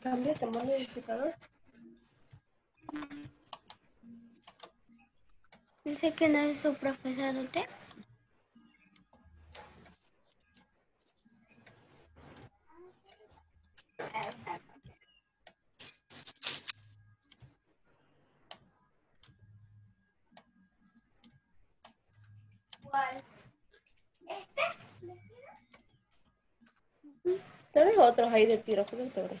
Cámbiate modificador. Dice que no es su profesor usted. ¿Cuál? Tenés otros ahí de tiro, protectores.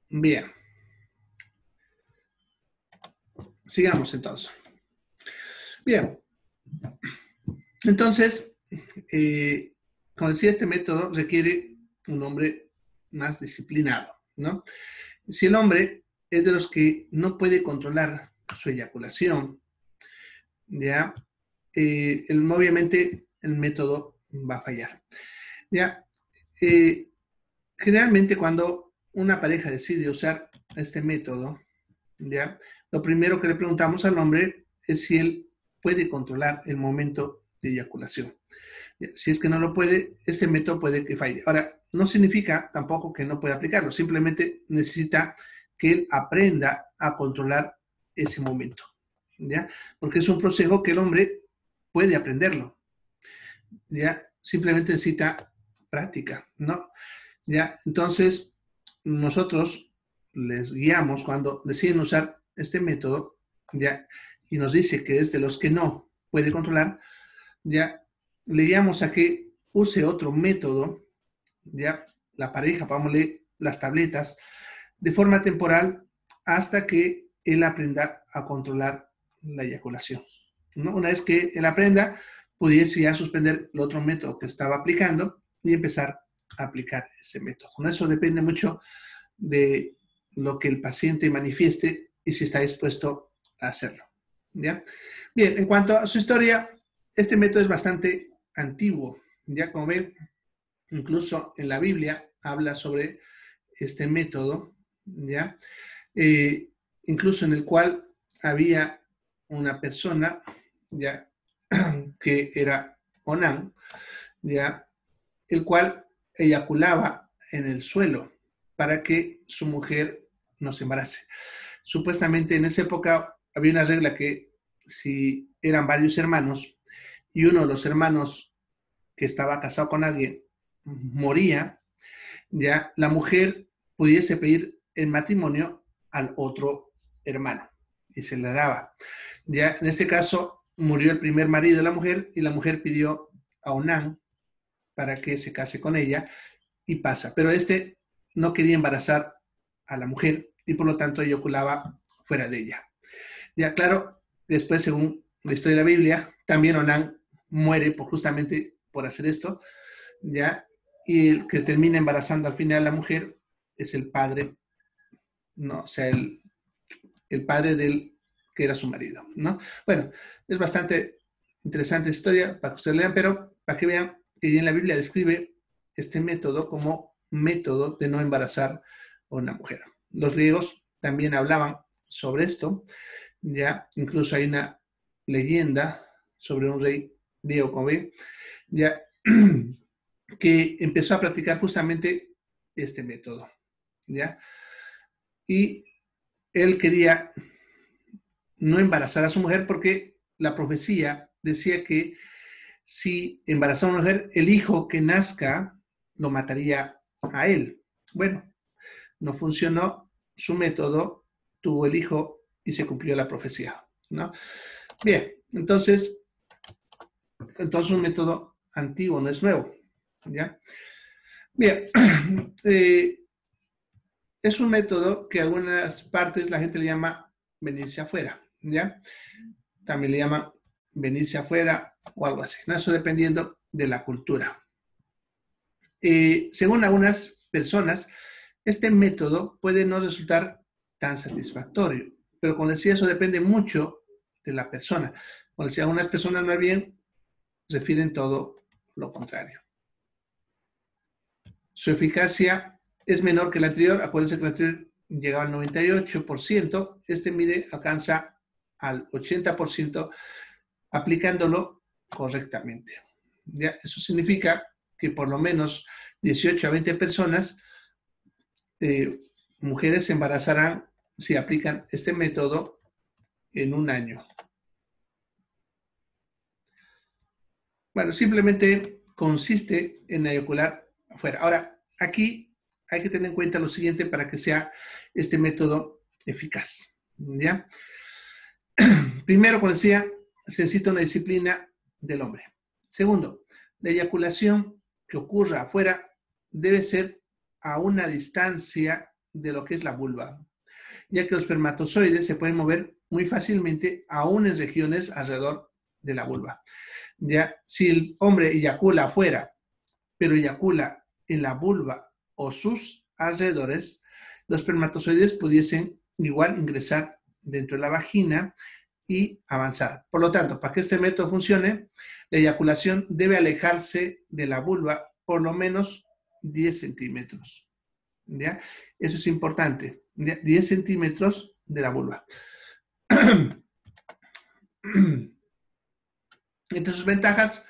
Bien. Sigamos entonces. Bien. Entonces, como decía, este método requiere un hombre más disciplinado, ¿no? Si el hombre es de los que no puede controlar su eyaculación, ya, obviamente el método va a fallar. Ya, generalmente cuando una pareja decide usar este método, ya, lo primero que le preguntamos al hombre es si él puede controlar el momento de eyaculación. Si es que no lo puede, este método puede que falle. Ahora, no significa tampoco que no pueda aplicarlo, simplemente necesita que él aprenda a controlar ese momento, ¿ya? Porque es un proceso que el hombre puede aprenderlo, ¿ya? Simplemente necesita práctica, ¿no? ¿Ya? Entonces, nosotros les guiamos cuando deciden usar este método, ¿ya? Y nos dice que es de los que no puede controlar, ¿ya? Le guiamos a que use otro método, ya, la pareja, pongámosle las tabletas, de forma temporal hasta que él aprenda a controlar la eyaculación, ¿no? Una vez que él aprenda, pudiese ya suspender el otro método que estaba aplicando y empezar a aplicar ese método. ¿No? Eso depende mucho de lo que el paciente manifieste y si está dispuesto a hacerlo, ¿ya? Bien, en cuanto a su historia, este método es bastante antiguo, ya como ven, incluso en la Biblia habla sobre este método, ya, incluso en el cual había una persona, ya, que era Onán, ya, el cual eyaculaba en el suelo para que su mujer no se embarace. Supuestamente en esa época había una regla que si eran varios hermanos y uno de los hermanos que estaba casado con alguien moría, ya la mujer pudiese pedir el matrimonio al otro hermano y se le daba. Ya en este caso murió el primer marido de la mujer y la mujer pidió a Onán para que se case con ella y pasa. Pero este no quería embarazar a la mujer y por lo tanto eyaculaba fuera de ella. Ya claro, después según la historia de la Biblia, también Onán muere justamente por hacer esto, ya, y el que termina embarazando al final a la mujer es el padre, no, o sea, el padre del que era su marido, ¿no? Bueno, es bastante interesante historia para que ustedes lean, pero para que vean que en la Biblia describe este método como método de no embarazar a una mujer. Los griegos también hablaban sobre esto, ya incluso hay una leyenda sobre un rey griego, como ven, ya que empezó a practicar justamente este método, ¿ya? Y él quería no embarazar a su mujer porque la profecía decía que si embarazaba a una mujer, el hijo que nazca lo mataría a él. Bueno, no funcionó su método, tuvo el hijo y se cumplió la profecía, ¿no? Bien, entonces un método antiguo, no es nuevo, ¿ya? Bien, es un método que en algunas partes la gente le llama venirse afuera, ¿ya? También le llaman venirse afuera o algo así, ¿no? Eso dependiendo de la cultura. Según algunas personas, este método puede no resultar tan satisfactorio, pero como decía, eso depende mucho de la persona. Como decía, algunas personas más bien refieren todo lo contrario. Su eficacia es menor que la anterior. Acuérdense que la anterior llegaba al 98%. Este, mire, alcanza al 80% aplicándolo correctamente. ¿Ya? Eso significa que por lo menos 18 a 20 personas, mujeres se embarazarán si aplican este método en un año. Bueno, simplemente consiste en eyacular afuera. Ahora, aquí hay que tener en cuenta lo siguiente para que sea este método eficaz. ¿Ya? Primero, como decía, se necesita una disciplina del hombre. Segundo, la eyaculación que ocurra afuera debe ser a una distancia de lo que es la vulva, ya que los espermatozoides se pueden mover muy fácilmente aún en regiones alrededor de la vulva. Ya, si el hombre eyacula afuera, pero eyacula en la vulva o sus alrededores, los espermatozoides pudiesen igual ingresar dentro de la vagina y avanzar. Por lo tanto, para que este método funcione, la eyaculación debe alejarse de la vulva por lo menos 10 centímetros. ¿Ya? Eso es importante. ¿Ya? 10 centímetros de la vulva. Entre sus ventajas,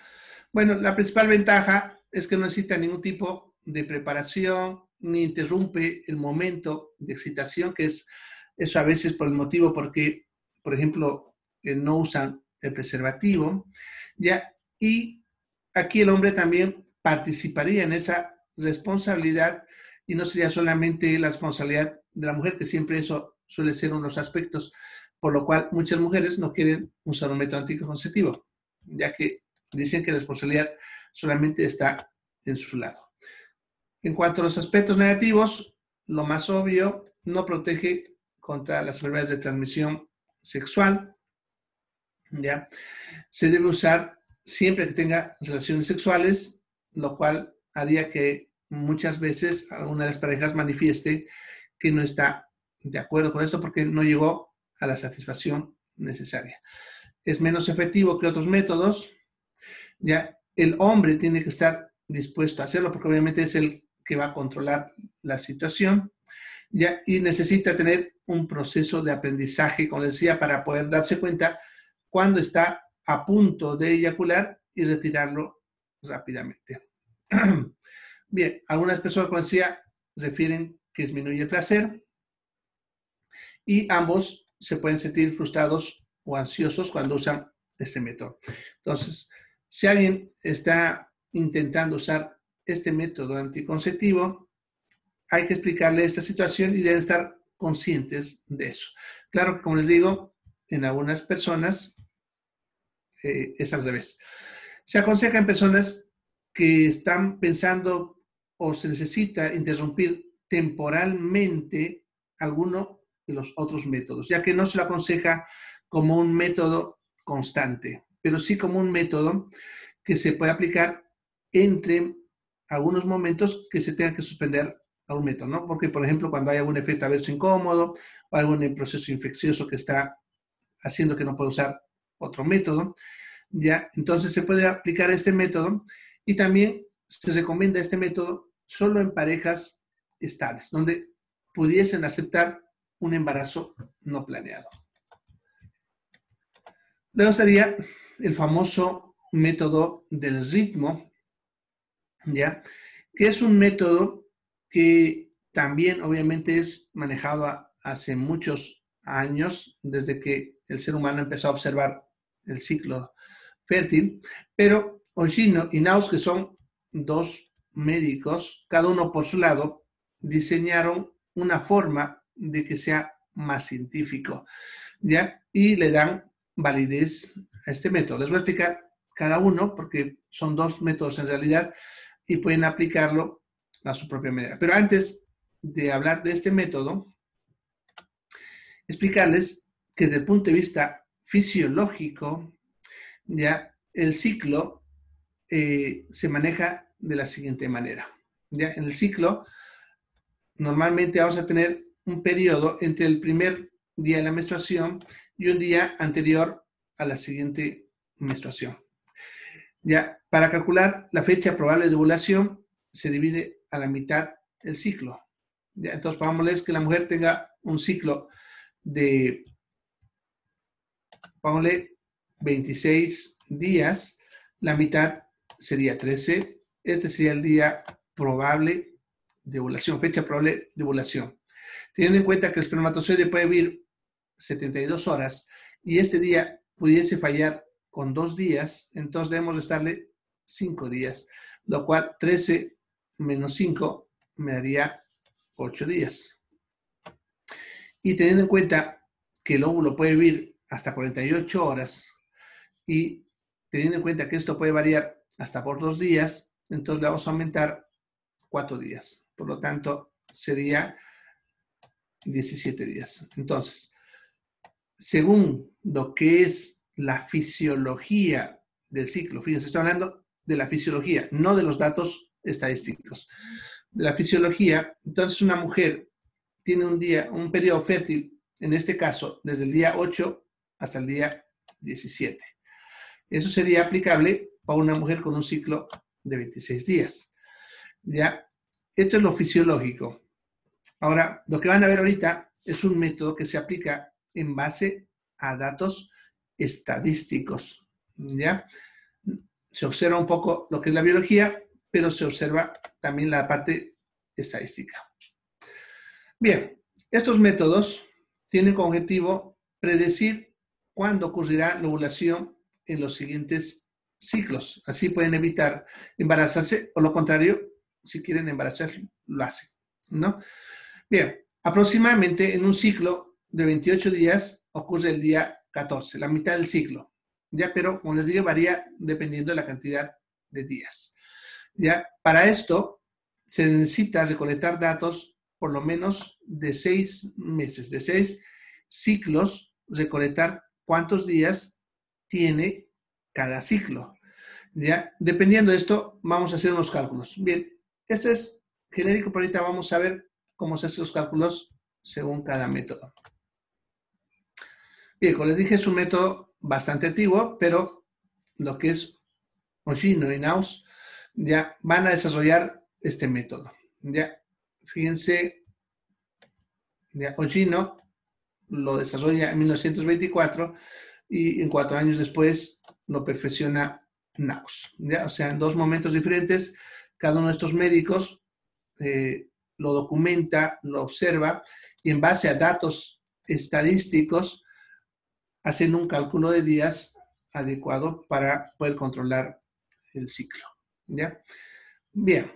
bueno, la principal ventaja es que no necesita ningún tipo de preparación, ni interrumpe el momento de excitación, que es eso a veces por el motivo porque, por ejemplo, no usan el preservativo, ¿ya? Y aquí el hombre también participaría en esa responsabilidad y no sería solamente la responsabilidad de la mujer, que siempre eso suele ser uno de los aspectos, por lo cual muchas mujeres no quieren usar un método anticonceptivo, ya que dicen que la responsabilidad solamente está en su lado. En cuanto a los aspectos negativos, lo más obvio, no protege contra las enfermedades de transmisión sexual, ¿ya? Se debe usar siempre que tenga relaciones sexuales, lo cual haría que muchas veces alguna de las parejas manifieste que no está de acuerdo con esto porque no llegó a la satisfacción necesaria. Es menos efectivo que otros métodos. Ya el hombre tiene que estar dispuesto a hacerlo porque obviamente es el que va a controlar la situación, ya, y necesita tener un proceso de aprendizaje, como decía, para poder darse cuenta cuando está a punto de eyacular y retirarlo rápidamente. Bien, algunas personas, como decía, refieren que disminuye el placer y ambos se pueden sentir frustrados o ansiosos cuando usan este método. Entonces, si alguien está intentando usar este método anticonceptivo, hay que explicarle esta situación y deben estar conscientes de eso. Claro que, como les digo, en algunas personas es al revés. Se aconseja en personas que están pensando o se necesita interrumpir temporalmente alguno de los otros métodos, ya que no se lo aconseja como un método constante, pero sí como un método que se puede aplicar entre algunos momentos que se tenga que suspender a un método, ¿no? Porque, por ejemplo, cuando hay algún efecto adverso incómodo o algún proceso infeccioso que está haciendo que no pueda usar otro método, ¿ya? Entonces se puede aplicar este método y también se recomienda este método solo en parejas estables, donde pudiesen aceptar un embarazo no planeado. Luego estaría el famoso método del ritmo, ¿ya? Que es un método que también obviamente es manejado hace muchos años, desde que el ser humano empezó a observar el ciclo fértil, pero Ogino y Naus, que son dos médicos, cada uno por su lado, diseñaron una forma de que sea más científico, ¿ya? Y le dan validez a este método. Les voy a explicar cada uno porque son dos métodos en realidad y pueden aplicarlo a su propia manera. Pero antes de hablar de este método, explicarles que desde el punto de vista fisiológico, ya el ciclo se maneja de la siguiente manera. Ya en el ciclo, normalmente vamos a tener un periodo entre el primer día de la menstruación y un día anterior a la siguiente menstruación. Ya, para calcular la fecha probable de ovulación, se divide a la mitad el ciclo. Ya, entonces, pongámosles que la mujer tenga un ciclo de, pongámosle, 26 días. La mitad sería 13. Este sería el día probable de ovulación, fecha probable de ovulación. Teniendo en cuenta que el espermatozoide puede vivir 72 horas y este día pudiese fallar con 2 días, entonces debemos restarle 5 días, lo cual 13 menos 5 me daría 8 días. Y teniendo en cuenta que el óvulo puede vivir hasta 48 horas y teniendo en cuenta que esto puede variar hasta por 2 días, entonces le vamos a aumentar 4 días. Por lo tanto, sería 17 días. Entonces, según lo que es la fisiología del ciclo, fíjense, estoy hablando de la fisiología, no de los datos estadísticos. De la fisiología, entonces una mujer tiene un periodo fértil, en este caso, desde el día 8 hasta el día 17. Eso sería aplicable para una mujer con un ciclo de 26 días. ¿Ya? Esto es lo fisiológico. Ahora, lo que van a ver ahorita es un método que se aplica en base a datos estadísticos. ¿Ya? Se observa un poco lo que es la biología, pero se observa también la parte estadística. Bien, estos métodos tienen como objetivo predecir cuándo ocurrirá la ovulación en los siguientes ciclos. Así pueden evitar embarazarse o lo contrario, si quieren embarazarse, lo hacen, ¿no? Bien, aproximadamente en un ciclo de 28 días ocurre el día 14, la mitad del ciclo, ¿ya? Pero, como les digo, varía dependiendo de la cantidad de días, ¿ya? Para esto se necesita recolectar datos por lo menos de 6 meses, de 6 ciclos, recolectar cuántos días tiene cada ciclo. ¿Ya? Dependiendo de esto, vamos a hacer unos cálculos. Bien, esto es genérico, pero ahorita vamos a ver cómo se hacen los cálculos según cada método. Bien, como les dije, es un método bastante antiguo, pero lo que es Ogino y Naus ya van a desarrollar este método. Ya, fíjense, ya, Ogino lo desarrolla en 1924 y en 4 años después lo perfecciona Naus. ¿Ya? O sea, en 2 momentos diferentes, cada uno de estos médicos lo documenta, lo observa y en base a datos estadísticos hacen un cálculo de días adecuado para poder controlar el ciclo. ¿Ya? Bien.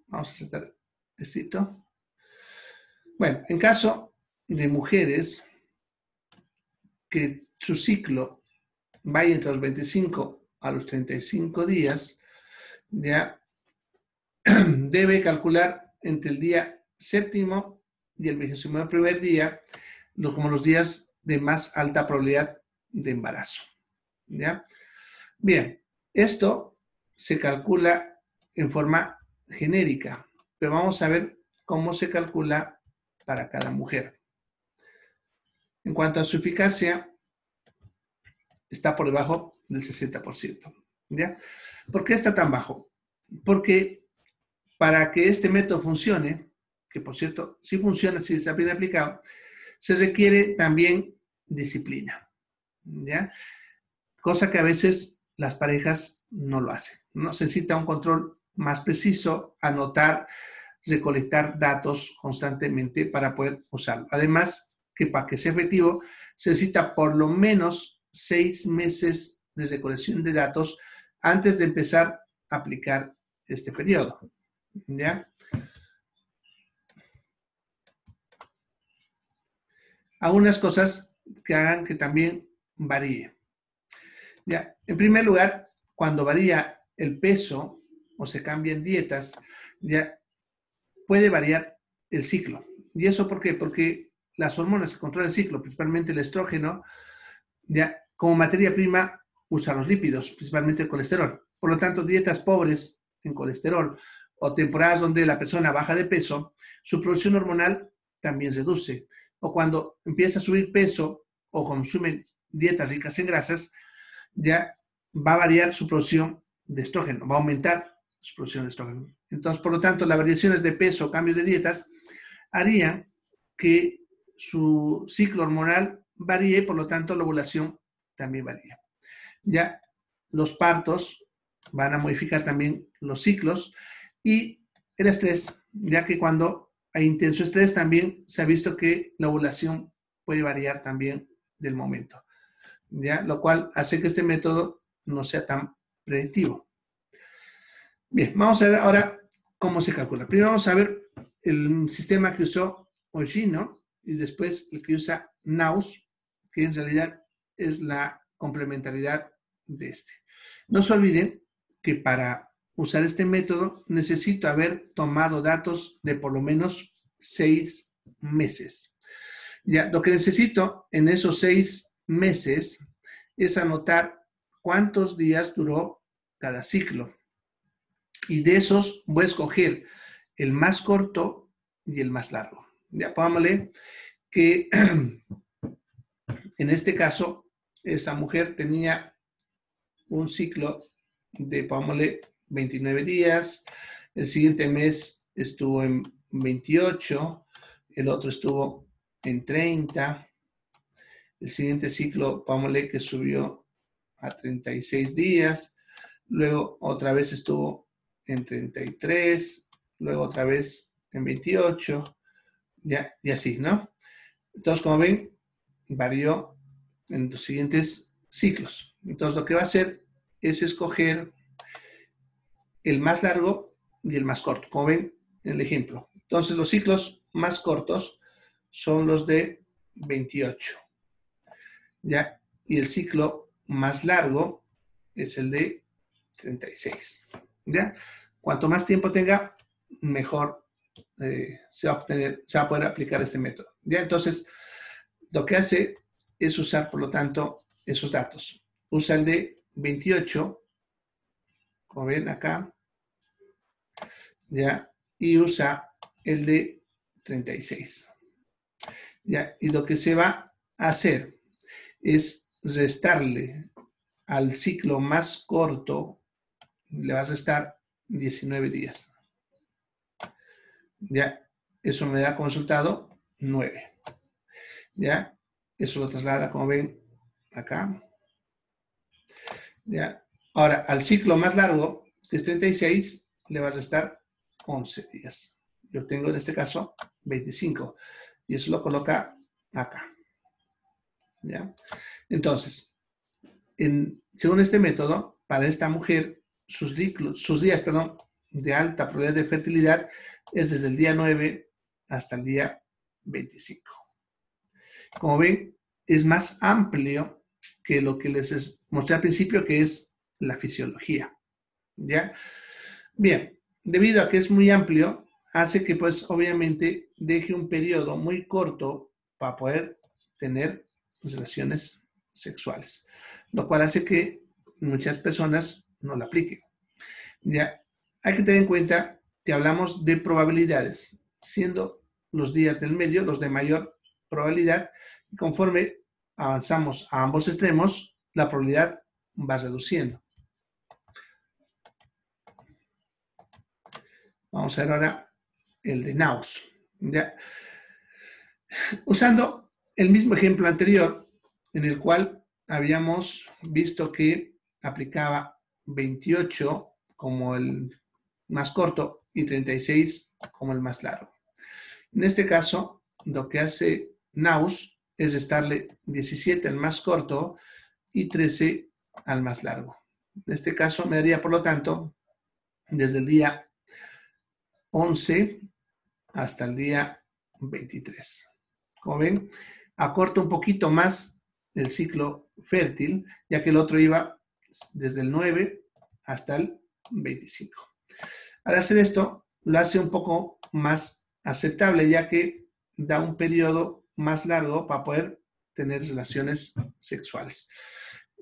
Vamos a aceptar esto. Bueno, en caso de mujeres que su ciclo vaya entre los 25 a los 35 días, ya debe calcular entre el día 7º y el 21º día como los días de más alta probabilidad de embarazo. ¿Ya? Bien, esto se calcula en forma genérica, pero vamos a ver cómo se calcula para cada mujer. En cuanto a su eficacia, está por debajo del 60%. ¿Ya? ¿Por qué está tan bajo? Porque para que este método funcione, que por cierto, sí funciona si está bien aplicado, se requiere también disciplina. ¿Ya? Cosa que a veces las parejas no lo hacen, ¿no? Se necesita un control más preciso, anotar, recolectar datos constantemente para poder usarlo. Además, que para que sea efectivo, se necesita por lo menos 6 meses de recolección de datos antes de empezar a aplicar este periodo. ¿Ya? Algunas cosas que hagan que también varíe. ¿Ya? En primer lugar, cuando varía el peso o se cambian dietas, ya puede variar el ciclo. ¿Y eso por qué? Porque las hormonas que controlan el ciclo, principalmente el estrógeno, ya como materia prima usan los lípidos, principalmente el colesterol. Por lo tanto, dietas pobres en colesterol o temporadas donde la persona baja de peso, su producción hormonal también reduce. O cuando empieza a subir peso o consumen dietas ricas en grasas, ya va a variar su producción de estrógeno, va a aumentar su producción de estrógeno. Entonces, por lo tanto, las variaciones de peso o cambios de dietas harían que su ciclo hormonal varíe, por lo tanto, la ovulación también varía. Ya los partos van a modificar también los ciclos y el estrés, ya que cuando hay intenso estrés también se ha visto que la ovulación puede variar también del momento, ¿ya? Lo cual hace que este método no sea tan predictivo. Bien, vamos a ver ahora cómo se calcula. Primero vamos a ver el sistema que usó Ogino y después el que usa Naus, que en realidad es la complementariedad de este. No se olviden que para usar este método necesito haber tomado datos de por lo menos 6 meses. Ya, lo que necesito en esos 6 meses es anotar cuántos días duró cada ciclo. Y de esos voy a escoger el más corto y el más largo. Ya, pongámosle que en este caso esa mujer tenía un ciclo de, pongámosle, 29 días. El siguiente mes estuvo en 28, el otro estuvo en 30. El siguiente ciclo, pongámosle que subió a 36 días. Luego otra vez estuvo en 33, luego otra vez en 28, ya, y así, ¿no? Entonces, como ven, varió en los siguientes ciclos. Entonces, lo que va a hacer es escoger el más largo y el más corto, como ven en el ejemplo. Entonces, los ciclos más cortos son los de 28, ¿ya? Y el ciclo más largo es el de 36, ¿ya? Cuanto más tiempo tenga, mejor se va a poder aplicar este método, ¿ya? Entonces, lo que hace es usar, por lo tanto, esos datos. Usa el de 28, como ven acá, ¿ya? Y usa el de 36, ¿ya? Y lo que se va a hacer es restarle al ciclo más corto, le vas a restar 19 días. ¿Ya? Eso me da como resultado 9. ¿Ya? Eso lo traslada, como ven, acá. ¿Ya? Ahora, al ciclo más largo, que es 36, le vas a restar 11 días. Yo tengo en este caso 25. Y eso lo coloca acá. ¿Ya? Entonces, según este método, para esta mujer, sus días de alta probabilidad de fertilidad es desde el día 9 hasta el día 25. Como ven, es más amplio que lo que les mostré al principio, que es la fisiología. ¿Ya? Bien, debido a que es muy amplio, hace que pues obviamente deje un periodo muy corto para poder tener relaciones sexuales, lo cual hace que muchas personas no la apliquen. Ya, hay que tener en cuenta que hablamos de probabilidades, siendo los días del medio los de mayor probabilidad, y conforme avanzamos a ambos extremos, la probabilidad va reduciendo. Vamos a ver ahora el de Naus. ¿Ya? Usando el mismo ejemplo anterior, en el cual habíamos visto que aplicaba 28 como el más corto y 36 como el más largo. En este caso, lo que hace Naus es restarle 17 al más corto y 13 al más largo. En este caso me daría, por lo tanto, desde el día 11 hasta el día 23. Como ven, acorta un poquito más el ciclo fértil, ya que el otro iba desde el 9 hasta el 25. Al hacer esto, lo hace un poco más aceptable, ya que da un periodo más largo para poder tener relaciones sexuales.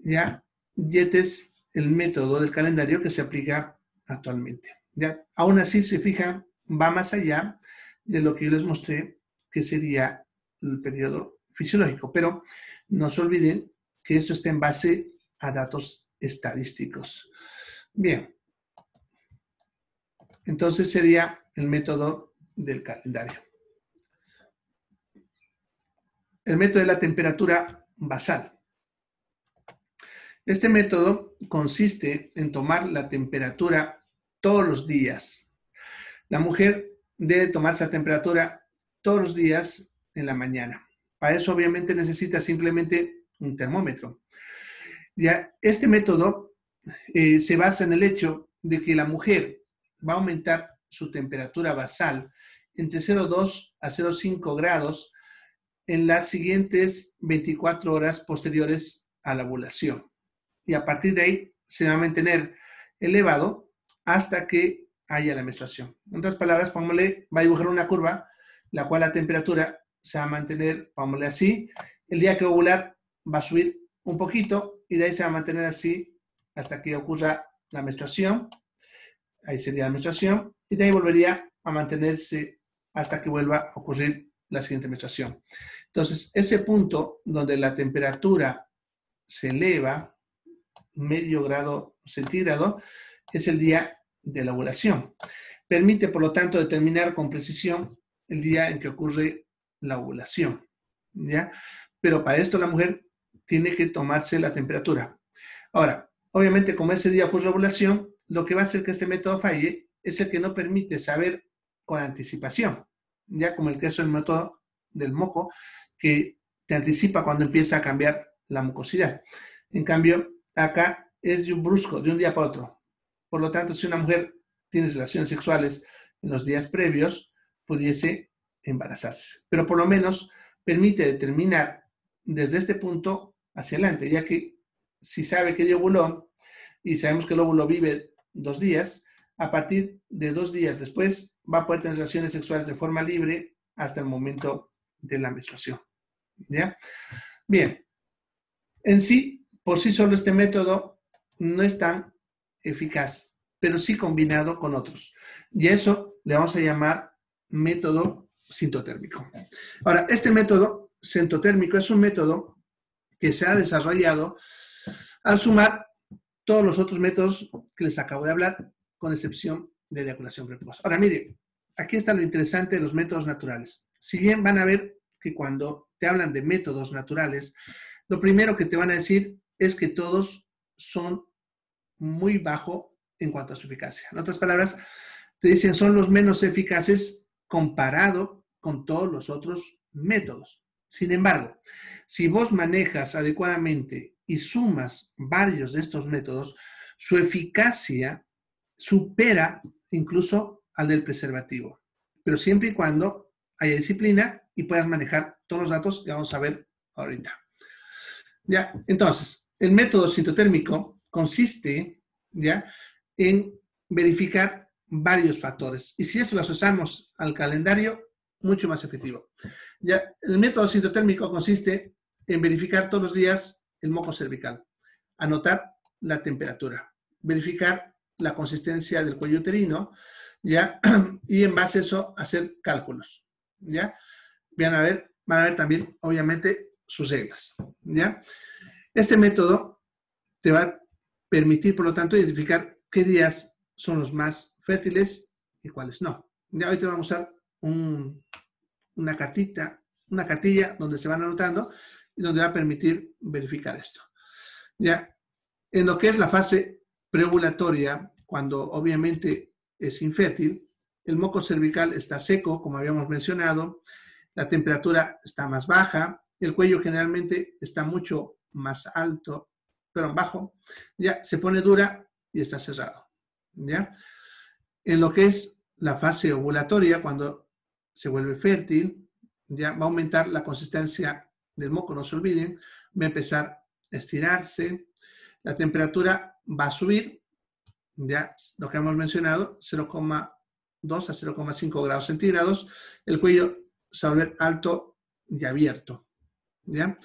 ¿Ya? Y este es el método del calendario que se aplica actualmente. ¿Ya? Aún así, se fijan, va más allá de lo que yo les mostré, que sería el periodo fisiológico. Pero no se olviden que esto está en base a datos estadísticos. Bien. Entonces sería el método del calendario. El método de la temperatura basal. Este método consiste en tomar la temperatura todos los días. La mujer debe tomarse la temperatura todos los días en la mañana. Para eso obviamente necesita simplemente un termómetro. Ya, este método se basa en el hecho de que la mujer va a aumentar su temperatura basal entre 0,2 a 0,5 grados en las siguientes 24 horas posteriores a la ovulación. Y a partir de ahí se va a mantener elevado hasta que haya la menstruación. En otras palabras, pongámosle, va a dibujar una curva, la cual la temperatura se va a mantener, pongámosle así. El día que va a ovular va a subir un poquito y de ahí se va a mantener así hasta que ocurra la menstruación. Ahí sería la menstruación. Y de ahí volvería a mantenerse hasta que vuelva a ocurrir la siguiente menstruación. Entonces, ese punto donde la temperatura se eleva medio grado centígrado es el día de la ovulación. Permite, por lo tanto, determinar con precisión el día en que ocurre la ovulación, ¿ya? Pero para esto la mujer tiene que tomarse la temperatura. Ahora, obviamente, como ese día ocurre la ovulación, lo que va a hacer que este método falle es el que no permite saber con anticipación, ya como el caso del método del moco, que te anticipa cuando empieza a cambiar la mucosidad. En cambio, acá es de un brusco, de un día para otro. Por lo tanto, si una mujer tiene relaciones sexuales en los días previos, pudiese embarazarse. Pero por lo menos permite determinar desde este punto hacia adelante, ya que si sabe que dio ovuló y sabemos que el óvulo vive 2 días, a partir de 2 días después va a poder tener relaciones sexuales de forma libre hasta el momento de la menstruación. ¿Ya? Bien. En sí, por sí solo este método no es tan eficaz, pero sí combinado con otros. Y a eso le vamos a llamar método sintotérmico. Ahora, este método sintotérmico es un método que se ha desarrollado al sumar todos los otros métodos que les acabo de hablar, con excepción de la eyaculación precoz. Ahora, mire, aquí está lo interesante de los métodos naturales. Si bien van a ver que cuando te hablan de métodos naturales, lo primero que te van a decir es que todos son muy bajo en cuanto a su eficacia. En otras palabras, te dicen son los menos eficaces comparado con todos los otros métodos. Sin embargo, si vos manejas adecuadamente y sumas varios de estos métodos, su eficacia supera incluso al del preservativo. Pero siempre y cuando haya disciplina y puedas manejar todos los datos que vamos a ver ahorita. ¿Ya? Entonces, el método sintotérmico consiste, ¿ya?, en verificar varios factores. Y si esto lo asociamos al calendario, mucho más efectivo. ¿Ya? El método sintotérmico consiste en verificar todos los días el moco cervical, anotar la temperatura, verificar la consistencia del cuello uterino, ¿ya? Y en base a eso hacer cálculos, ¿ya? Van a ver también, obviamente, sus reglas, ¿ya? Este método te va a permitir, por lo tanto, identificar qué días son los más fértiles y cuáles no. Ya hoy te vamos a usar una cartilla donde se van anotando y donde va a permitir verificar esto. Ya, en lo que es la fase preovulatoria, cuando obviamente es infértil, el moco cervical está seco, como habíamos mencionado, la temperatura está más baja, el cuello generalmente está mucho más alto, pero bajo, ya se pone dura y está cerrado. ¿Ya? En lo que es la fase ovulatoria, cuando se vuelve fértil, ya va a aumentar la consistencia del moco, no se olviden, va a empezar a estirarse, la temperatura va a subir, ya lo que hemos mencionado, 0,2 a 0,5 grados centígrados, el cuello se va a volver alto y abierto, ¿ya?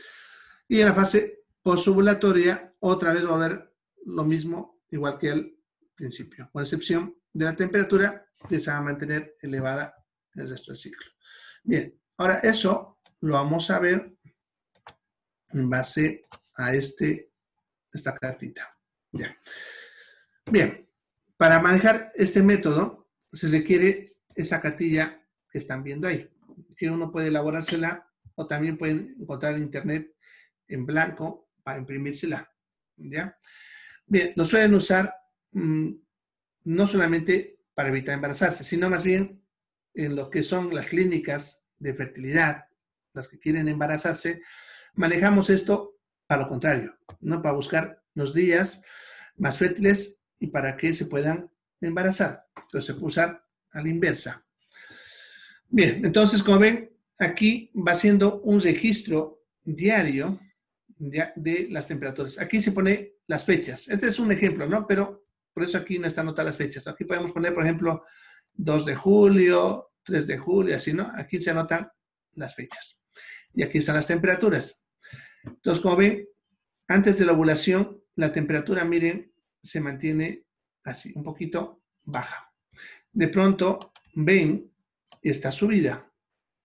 Y en la fase posovulatoria, otra vez va a haber lo mismo, igual que al principio, con excepción de la temperatura que se va a mantener elevada el resto del ciclo. Bien, ahora eso lo vamos a ver en base a esta cartita. Ya. Bien, para manejar este método se requiere esa cartilla que están viendo ahí, que uno puede elaborársela o también pueden encontrar en internet en blanco para imprimírsela. ¿ya? Bien, lo suelen usar no solamente para evitar embarazarse, sino más bien en lo que son las clínicas de fertilidad, las que quieren embarazarse, manejamos esto para lo contrario, ¿no? Para buscar los días más fértiles y para que se puedan embarazar. Entonces se puede usar a la inversa. Bien, entonces como ven, aquí va haciendo un registro diario de las temperaturas. Aquí se pone las fechas. Este es un ejemplo, ¿no? Pero por eso aquí no están anotadas las fechas. Aquí podemos poner, por ejemplo, 2 de julio, 3 de julio, así, ¿no? Aquí se anotan las fechas. Y aquí están las temperaturas. Entonces, como ven, antes de la ovulación, la temperatura, miren, se mantiene así, un poquito baja. De pronto, ven esta subida.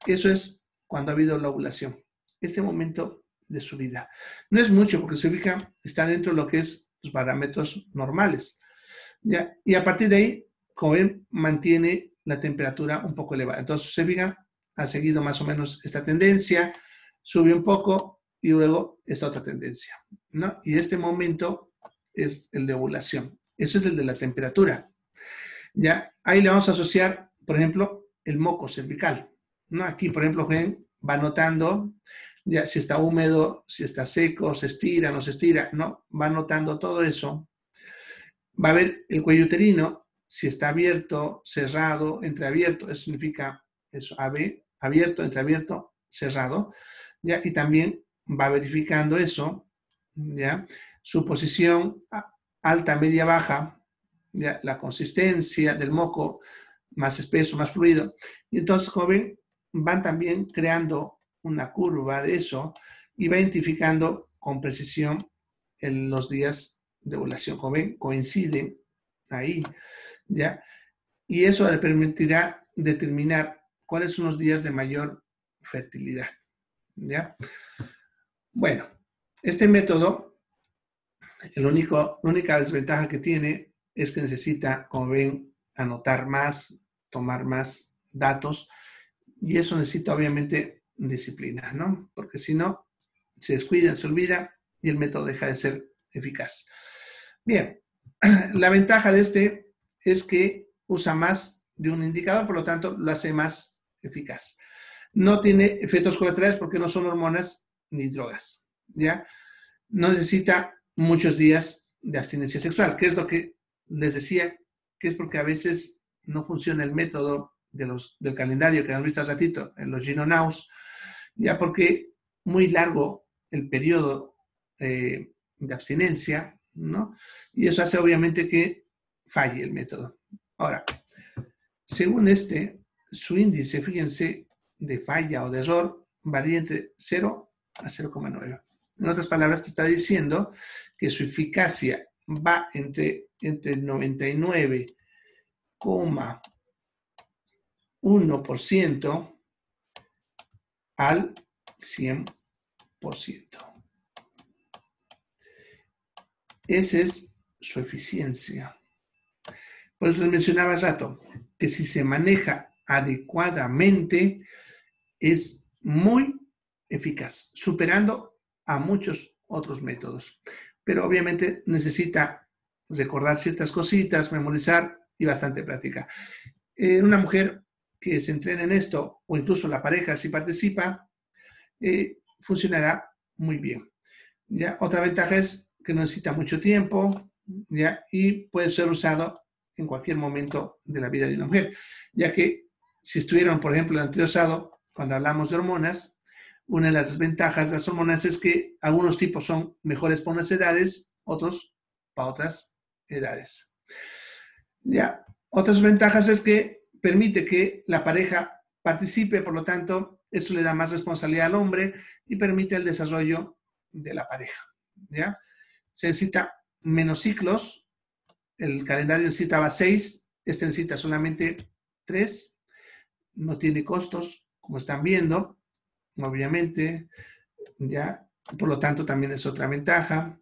Eso es cuando ha habido la ovulación. Este momento de subida. No es mucho, porque se fija, está dentro de lo que es los parámetros normales. ¿Ya? Y a partir de ahí, como ven, mantiene la temperatura un poco elevada. Entonces, se fija, ha seguido más o menos esta tendencia, sube un poco y luego esta otra tendencia, ¿no? Y este momento es el de ovulación. Ese es el de la temperatura. ¿Ya? Ahí le vamos a asociar, por ejemplo, el moco cervical, ¿no? Aquí, por ejemplo, ven, va notando ya si está húmedo, si está seco, se estira, no se estira, ¿no? Va notando todo eso. Va a ver el cuello uterino, si está abierto, cerrado, entreabierto, eso significa eso, AB, abierto, entreabierto, cerrado, ¿ya? Y también va verificando eso, ¿ya? Su posición alta, media, baja, ¿ya? La consistencia del moco, más espeso, más fluido. Y entonces, como ven, van también creando una curva de eso y va identificando con precisión en los días de ovulación. Como ven, coinciden ahí, ¿ya? Y eso le permitirá determinar cuáles son los días de mayor fertilidad, ¿ya? Bueno, este método, la única desventaja que tiene es que necesita, como ven, anotar más, tomar más datos, y eso necesita obviamente disciplina, ¿no? Porque si no, se descuida, se olvida y el método deja de ser eficaz. Bien, la ventaja de este es que usa más de un indicador, por lo tanto, lo hace más eficaz. No tiene efectos colaterales porque no son hormonas ni drogas, ¿ya? No necesita muchos días de abstinencia sexual, que es lo que les decía, que es porque a veces no funciona el método del calendario que han visto hace ratito, en los GenoNows, ya porque muy largo el periodo de abstinencia, ¿no? Y eso hace obviamente que falle el método. Ahora, según su índice, fíjense, de falla o de error varía entre 0 a 0,9. En otras palabras, te está diciendo que su eficacia va entre 99,1% al 100%. Esa es su eficiencia. Por eso les mencionaba hace rato que si se maneja adecuadamente es muy eficaz, superando a muchos otros métodos. Pero obviamente necesita recordar ciertas cositas, memorizar y bastante práctica. Una mujer que se entrena en esto, o incluso la pareja si participa, funcionará muy bien. ¿Ya? Otra ventaja es que no necesita mucho tiempo, ¿ya? Y puede ser usado en cualquier momento de la vida de una mujer, ya que si estuvieron, por ejemplo, en el anterior usado, cuando hablamos de hormonas, una de las desventajas de las hormonas es que algunos tipos son mejores para unas edades, otros para otras edades. ¿Ya? Otras ventajas es que permite que la pareja participe, por lo tanto, eso le da más responsabilidad al hombre y permite el desarrollo de la pareja, ¿ya? Se necesita menos ciclos, el calendario necesitaba 6, este necesita solamente 3, no tiene costos, como están viendo, obviamente, ¿ya? Por lo tanto, también es otra ventaja.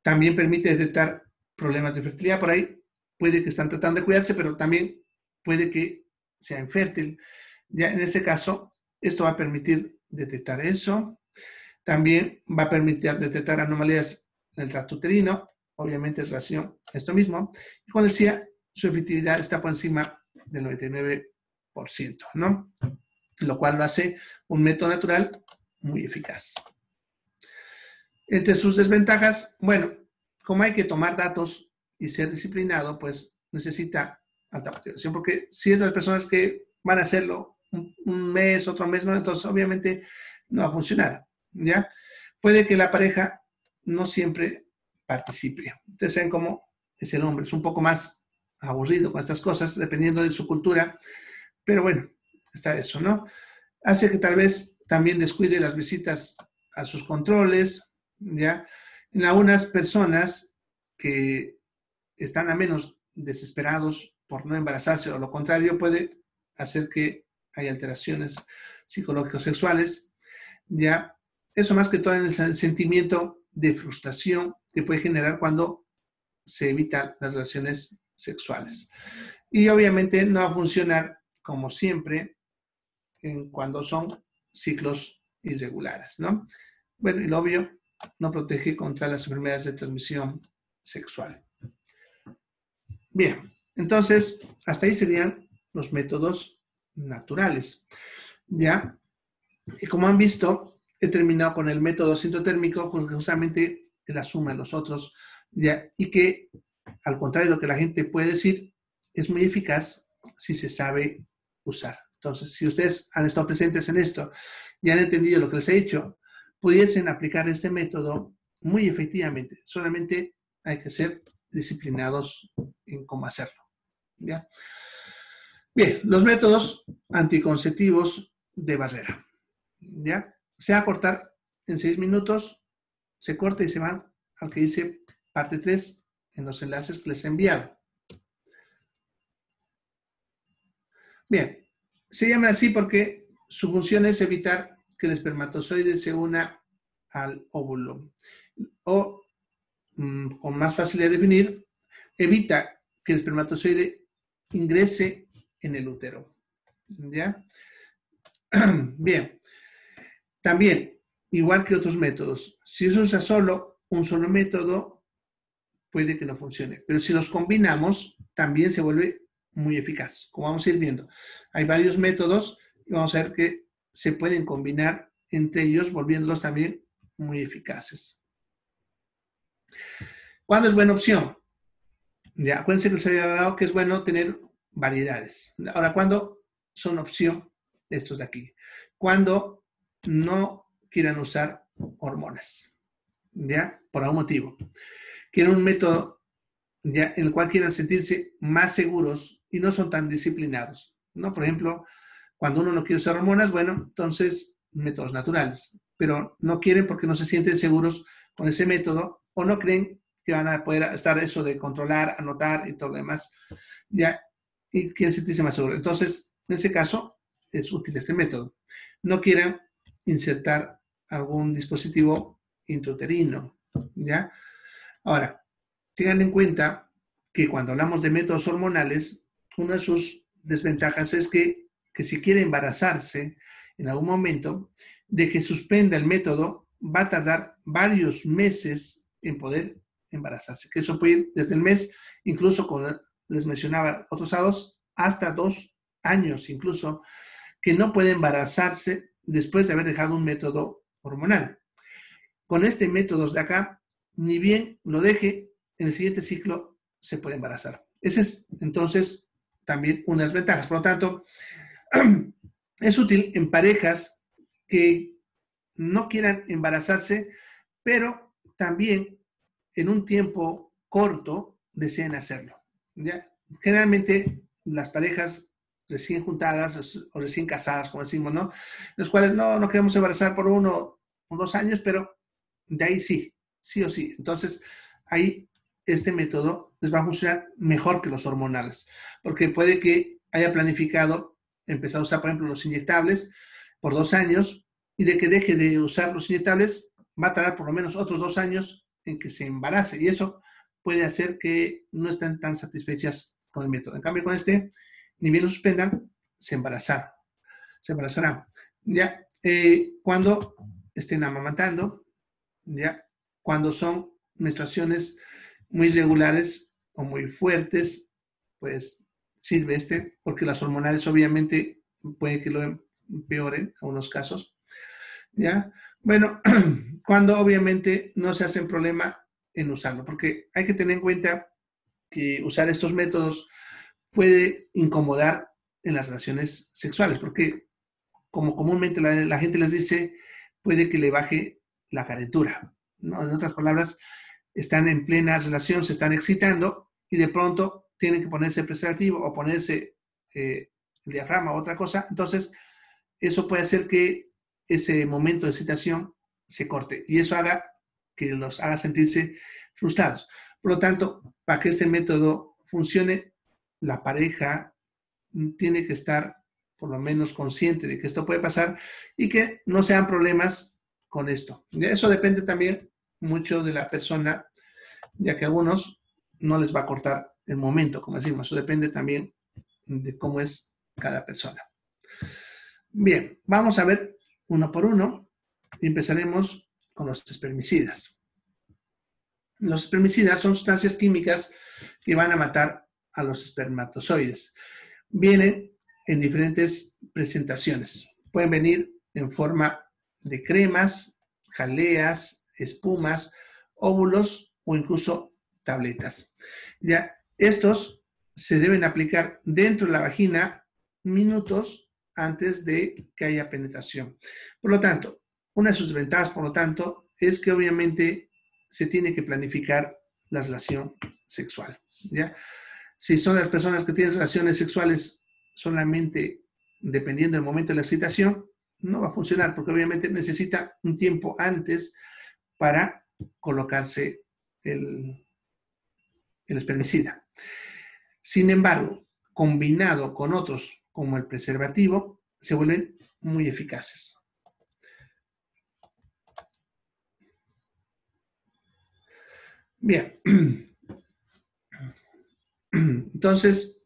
También permite detectar problemas de fertilidad, por ahí puede que están tratando de cuidarse, pero también puede que sea infértil. Ya en este caso, esto va a permitir detectar eso. También va a permitir detectar anomalías en el tracto uterino, obviamente es relación a esto mismo. Y con el SIA, su efectividad está por encima del 99%, ¿no? Lo cual lo hace un método natural muy eficaz. Entre sus desventajas, bueno, como hay que tomar datos y ser disciplinado, pues necesita alta motivación, porque si es de las personas que van a hacerlo un mes, otro mes, no, entonces obviamente no va a funcionar, ¿ya? Puede que la pareja no siempre participe. Ustedes saben cómo es el hombre, es un poco más aburrido con estas cosas, dependiendo de su cultura, pero bueno, está eso, ¿no? Hace que tal vez también descuide las visitas a sus controles, ¿ya? En algunas personas que están a menos desesperados por no embarazarse o lo contrario, puede hacer que haya alteraciones psicológicas sexuales, ¿ya? Eso más que todo en el sentimiento de frustración que puede generar cuando se evitan las relaciones sexuales. Y obviamente no va a funcionar como siempre cuando son ciclos irregulares, ¿no? Bueno, y lo obvio, no protege contra las enfermedades de transmisión sexual. Bien, entonces, hasta ahí serían los métodos naturales, ¿ya? Y como han visto, he terminado con el método sintotérmico, justamente de la suma de los otros, ¿ya? Y que, al contrario de lo que la gente puede decir, es muy eficaz si se sabe usar. Entonces, si ustedes han estado presentes en esto y han entendido lo que les he dicho, pudiesen aplicar este método muy efectivamente. Solamente hay que ser disciplinados en cómo hacerlo, ¿ya? Bien, los métodos anticonceptivos de barrera, ¿ya? Se va a cortar en 6 minutos, se corta y se van al que dice parte 3 en los enlaces que les he enviado. Bien, se llaman así porque su función es evitar que el espermatozoide se una al óvulo. O, con más fácil de definir, evita que el espermatozoide ingrese en el útero. ¿Ya? Bien. También, igual que otros métodos, si se usa solo un solo método, puede que no funcione. Pero si los combinamos, también se vuelve muy eficaz. Como vamos a ir viendo, hay varios métodos y vamos a ver que se pueden combinar entre ellos, volviéndolos también muy eficaces. ¿Cuándo es buena opción? Ya, acuérdense que les había hablado que es bueno tener variedades. Ahora, ¿cuándo son opción estos de aquí? Cuando no quieran usar hormonas, ¿ya? Por algún motivo. Quieren un método, ¿ya?, en el cual quieran sentirse más seguros y no son tan disciplinados, ¿no? Por ejemplo, cuando uno no quiere usar hormonas, bueno, entonces métodos naturales, pero no quieren porque no se sienten seguros con ese método o no creen que van a poder estar eso de controlar, anotar y todo lo demás, ¿ya? Y quieren sentirse más seguros. Entonces, en ese caso, es útil este método. No quieran insertar algún dispositivo intrauterino, ¿ya? Ahora, tengan en cuenta que cuando hablamos de métodos hormonales, una de sus desventajas es que si quiere embarazarse en algún momento, de que suspenda el método, va a tardar varios meses en poder embarazarse. Que eso puede ir desde el mes, incluso como les mencionaba otros lados, hasta 2 años incluso, que no puede embarazarse después de haber dejado un método hormonal. Con este método de acá, ni bien lo deje, en el siguiente ciclo se puede embarazar. Esa es entonces también una de las ventajas. Por lo tanto, es útil en parejas que no quieran embarazarse, pero también en un tiempo corto deseen hacerlo, ¿ya? Generalmente las parejas recién juntadas o recién casadas, como decimos, ¿no? Los cuales no queremos embarazar por 1 o 2 años, pero de ahí sí o sí. Entonces, ahí este método les va a funcionar mejor que los hormonales, porque puede que haya planificado empezar a usar, por ejemplo, los inyectables por 2 años y de que deje de usar los inyectables va a tardar por lo menos otros 2 años en que se embarace y eso puede hacer que no estén tan satisfechas con el método. En cambio, con este, ni bien lo suspendan, se embarazarán. ¿Ya? Cuando estén amamantando, ¿ya? Cuando son menstruaciones muy irregulares o muy fuertes, pues sirve porque las hormonales obviamente puede que lo empeoren en algunos casos, ¿ya? Bueno, cuando obviamente no se hacen problema en usarlo, porque hay que tener en cuenta que usar estos métodos puede incomodar en las relaciones sexuales, porque como comúnmente la gente les dice, puede que le baje la calentura, ¿no? En otras palabras, están en plena relación, se están excitando y de pronto tienen que ponerse preservativo o ponerse el diafragma o otra cosa. Entonces, eso puede hacer que ese momento de excitación se corte y eso haga que los haga sentirse frustrados. Por lo tanto, para que este método funcione, la pareja tiene que estar por lo menos consciente de que esto puede pasar y que no sean problemas con esto. Eso depende también mucho de la persona, ya que a algunos no les va a cortar el momento, como decimos. Eso depende también de cómo es cada persona. Bien, vamos a ver uno por uno y empezaremos con los espermicidas. Los espermicidas son sustancias químicas que van a matar a los espermatozoides. Vienen en diferentes presentaciones. Pueden venir en forma de cremas, jaleas, espumas, óvulos o incluso tabletas. Ya, estos se deben aplicar dentro de la vagina minutos antes de que haya penetración. Por lo tanto, una de sus ventajas, por lo tanto, es que obviamente se tiene que planificar la relación sexual, ¿ya? Si son las personas que tienen relaciones sexuales solamente dependiendo del momento de la excitación, no va a funcionar porque obviamente necesita un tiempo antes para colocarse el espermicida. Sin embargo, combinado con otros como el preservativo, se vuelven muy eficaces. Bien. Entonces,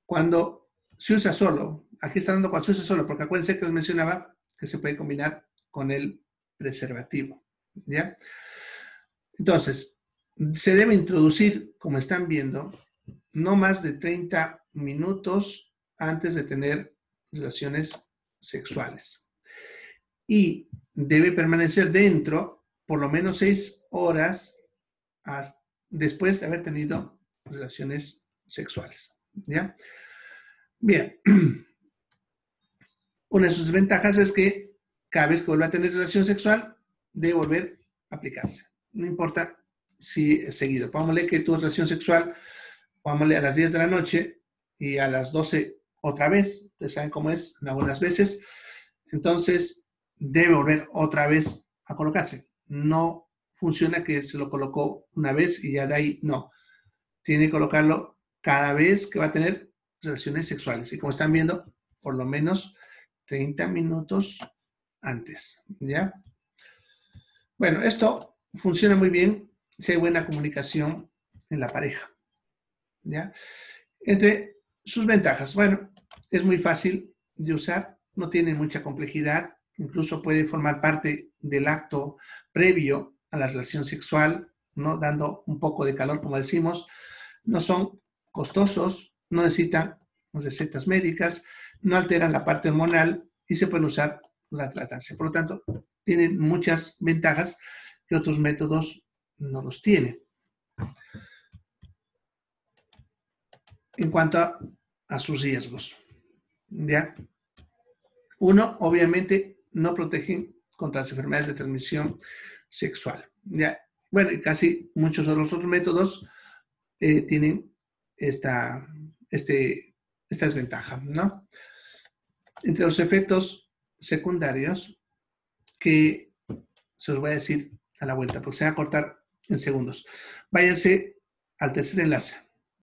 cuando se usa solo, aquí está hablando cuando se usa solo, porque acuérdense que les mencionaba que se puede combinar con el preservativo, ¿ya? Entonces, se debe introducir, como están viendo, no más de 30 minutos antes de tener relaciones sexuales. Y debe permanecer dentro por lo menos 6 horas después de haber tenido relaciones sexuales, ¿ya? Bien. Una de sus ventajas es que cada vez que vuelva a tener relación sexual, debe volver a aplicarse. No importa si es seguido. Pongámosle que tu relación sexual, pongámosle a las 10 de la noche y a las 12 otra vez. Ustedes saben cómo es, algunas veces. Entonces, debe volver otra vez a colocarse. No funciona que se lo colocó una vez y ya de ahí, no. Tiene que colocarlo cada vez que va a tener relaciones sexuales. Y como están viendo, por lo menos 30 minutos antes, ¿ya? Bueno, esto funciona muy bien si hay buena comunicación en la pareja, ¿ya? Entre sus ventajas, bueno, es muy fácil de usar, no tiene mucha complejidad, incluso puede formar parte del acto previo a la relación sexual, ¿no? Dando un poco de calor, como decimos. No son costosos, no necesitan recetas médicas, no alteran la parte hormonal y se pueden usar durante la lactancia. Por lo tanto, tienen muchas ventajas que otros métodos no los tienen. En cuanto a sus riesgos, ¿ya? Uno, obviamente, no protegen contra las enfermedades de transmisión sexual, ¿ya? Bueno, y casi muchos de los otros métodos tienen esta desventaja, ¿no? Entre los efectos secundarios, que se los voy a decir a la vuelta, porque se va a cortar en segundos. Váyanse al tercer enlace.